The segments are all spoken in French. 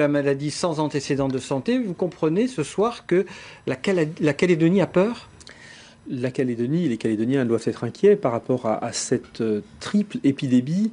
La maladie sans antécédent de santé, vous comprenez ce soir que la Calédonie a peur? La Calédonie, les Calédoniens doivent être inquiets par rapport à cette triple épidémie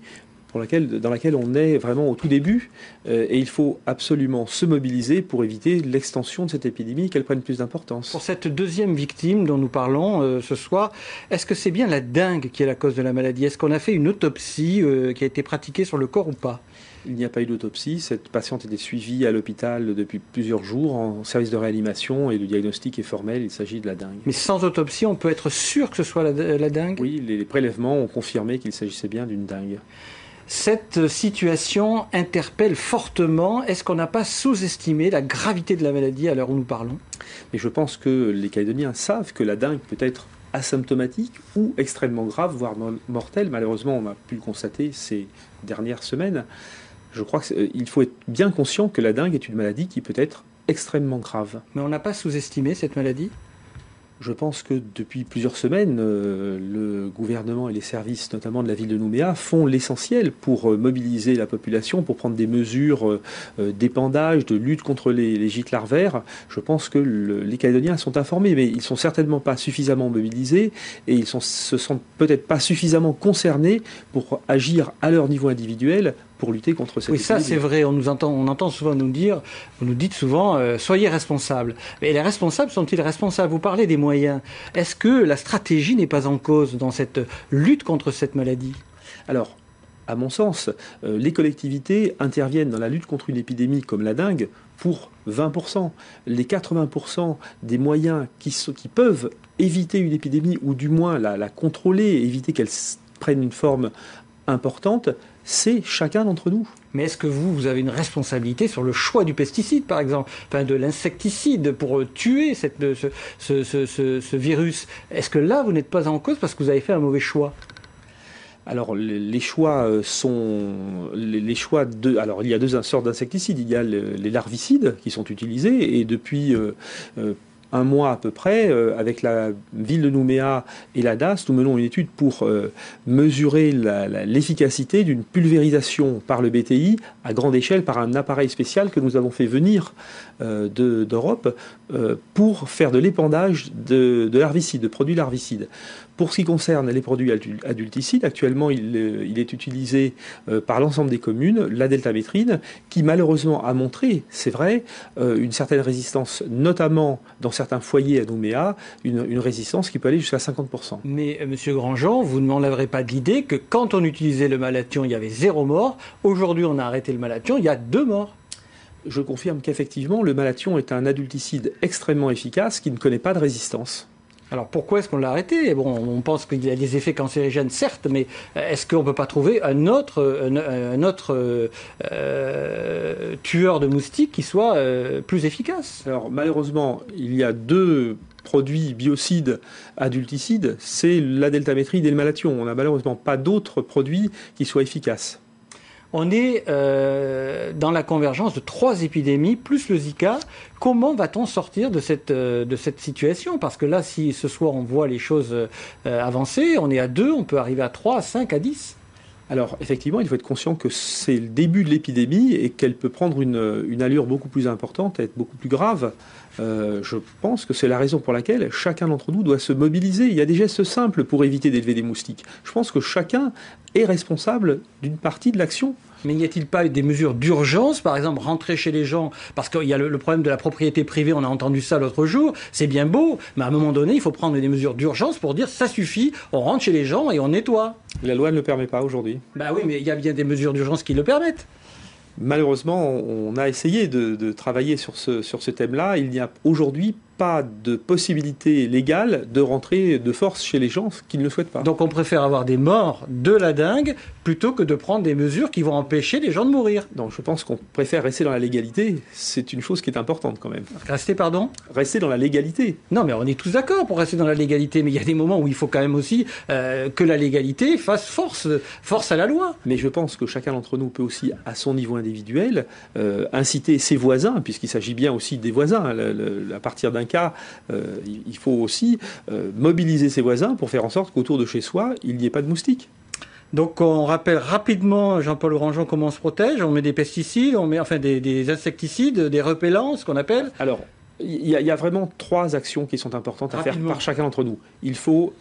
dans laquelle on est vraiment au tout début. Et il faut absolument se mobiliser pour éviter l'extension de cette épidémie et qu'elle prenne plus d'importance. Pour cette deuxième victime dont nous parlons ce soir, est-ce que c'est bien la dengue qui est la cause de la maladie? Est-ce qu'on a fait une autopsie qui a été pratiquée sur le corps ou pas? Il n'y a pas eu d'autopsie. Cette patiente était suivie à l'hôpital depuis plusieurs jours en service de réanimation et le diagnostic est formel, il s'agit de la dengue. Mais sans autopsie, on peut être sûr que ce soit la dengue? Oui, les prélèvements ont confirmé qu'il s'agissait bien d'une dengue. Cette situation interpelle fortement. Est-ce qu'on n'a pas sous-estimé la gravité de la maladie à l'heure où nous parlons? Mais je pense que les Calédoniens savent que la dengue peut être asymptomatique ou extrêmement grave, voire mortelle. Malheureusement, on a pu le constater ces dernières semaines. Je crois qu'il faut être bien conscient que la dengue est une maladie qui peut être extrêmement grave. Mais on n'a pas sous-estimé cette maladie? Je pense que depuis plusieurs semaines, le gouvernement et les services, notamment de la ville de Nouméa, font l'essentiel pour mobiliser la population, pour prendre des mesures d'épandage, de lutte contre les gîtes larvaires. Je pense que les Calédoniens sont informés, mais ils ne sont certainement pas suffisamment mobilisés et ils se sentent peut-être pas suffisamment concernés pour agir à leur niveau individuel pour lutter contre cette épidémie. Oui, ça c'est vrai, on entend souvent nous dire, vous nous dites souvent, soyez responsables. Mais les responsables sont-ils responsables? Vous parlez des moyens. Est-ce que la stratégie n'est pas en cause dans cette lutte contre cette maladie? Alors, à mon sens, les collectivités interviennent dans la lutte contre une épidémie comme la dengue pour 20%. Les 80% des moyens qui peuvent éviter une épidémie, ou du moins la contrôler, éviter qu'elle prenne une forme importante, c'est chacun d'entre nous. Mais est-ce que vous avez une responsabilité sur le choix du pesticide, par exemple, enfin de l'insecticide pour tuer ce virus? Est-ce que là, vous n'êtes pas en cause parce que vous avez fait un mauvais choix? Alors les choix sont alors il y a deux sortes d'insecticides. Il y a les larvicides qui sont utilisés et depuis un mois à peu près, avec la ville de Nouméa et la DAS, nous menons une étude pour mesurer l'efficacité d'une pulvérisation par le BTI à grande échelle par un appareil spécial que nous avons fait venir d'Europe pour faire de l'épandage de larvicides, de produits larvicides. Pour ce qui concerne les produits adulticides, actuellement il est utilisé par l'ensemble des communes, la deltamétrine, qui malheureusement a montré, c'est vrai, une certaine résistance, notamment dans certains foyers à Nouméa, une résistance qui peut aller jusqu'à 50%. Mais Monsieur Grandjean, vous ne m'enlèverez pas de l'idée que quand on utilisait le malathion, il y avait 0 mort. Aujourd'hui, on a arrêté le malathion, il y a 2 morts. Je confirme qu'effectivement, le malathion est un adulticide extrêmement efficace qui ne connaît pas de résistance. Alors pourquoi est-ce qu'on l'a arrêté? Bon, on pense qu'il y a des effets cancérigènes, certes, mais est-ce qu'on ne peut pas trouver un autre tueur de moustiques qui soit plus efficace? Alors malheureusement, il y a 2 produits biocides adulticides, c'est la deltamétrine et le malathion. On n'a malheureusement pas d'autres produits qui soient efficaces. On est dans la convergence de 3 épidémies, plus le Zika. Comment va-t-on sortir de cette situation? Parce que là, si ce soir on voit les choses avancer, on est à 2, on peut arriver à 3, à 5, à 10. Alors effectivement, il faut être conscient que c'est le début de l'épidémie et qu'elle peut prendre une allure beaucoup plus importante, être beaucoup plus grave. Je pense que c'est la raison pour laquelle chacun d'entre nous doit se mobiliser. Il y a des gestes simples pour éviter d'élever des moustiques. Je pense que chacun est responsable d'une partie de l'action. Mais n'y a-t-il pas des mesures d'urgence, par exemple rentrer chez les gens, parce qu'il y a le problème de la propriété privée, on a entendu ça l'autre jour, c'est bien beau, mais à un moment donné, il faut prendre des mesures d'urgence pour dire ça suffit, on rentre chez les gens et on nettoie. La loi ne le permet pas aujourd'hui. Ben oui, mais il y a bien des mesures d'urgence qui le permettent. Malheureusement, on a essayé de travailler sur ce thème-là. Il n'y a aujourd'hui pas de possibilité légale de rentrer de force chez les gens qui ne le souhaitent pas. Donc on préfère avoir des morts de la dengue plutôt que de prendre des mesures qui vont empêcher les gens de mourir. Donc je pense qu'on préfère rester dans la légalité. C'est une chose qui est importante quand même. Rester, pardon? Rester dans la légalité. Non, mais on est tous d'accord pour rester dans la légalité. Mais il y a des moments où il faut quand même aussi que la légalité fasse force à la loi. Mais je pense que chacun d'entre nous peut aussi, à son niveau individuel, inciter ses voisins, puisqu'il s'agit bien aussi des voisins. À partir d'un cas, il faut aussi mobiliser ses voisins pour faire en sorte qu'autour de chez soi, il n'y ait pas de moustiques. Donc on rappelle rapidement, Jean-Paul Grandjean, comment on se protège. On met des pesticides, on met enfin des insecticides, des repellants, ce qu'on appelle. Alors, il y a vraiment 3 actions qui sont importantes à faire par chacun d'entre nous. Il faut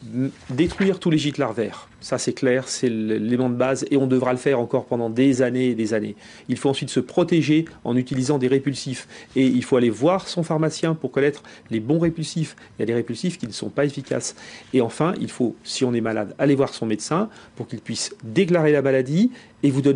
détruire tous les gîtes larvaires. Ça, c'est clair, c'est l'élément de base et on devra le faire encore pendant des années et des années. Il faut ensuite se protéger en utilisant des répulsifs. Et il faut aller voir son pharmacien pour connaître les bons répulsifs. Il y a des répulsifs qui ne sont pas efficaces. Et enfin, il faut, si on est malade, aller voir son médecin pour qu'il puisse déclarer la maladie et vous donner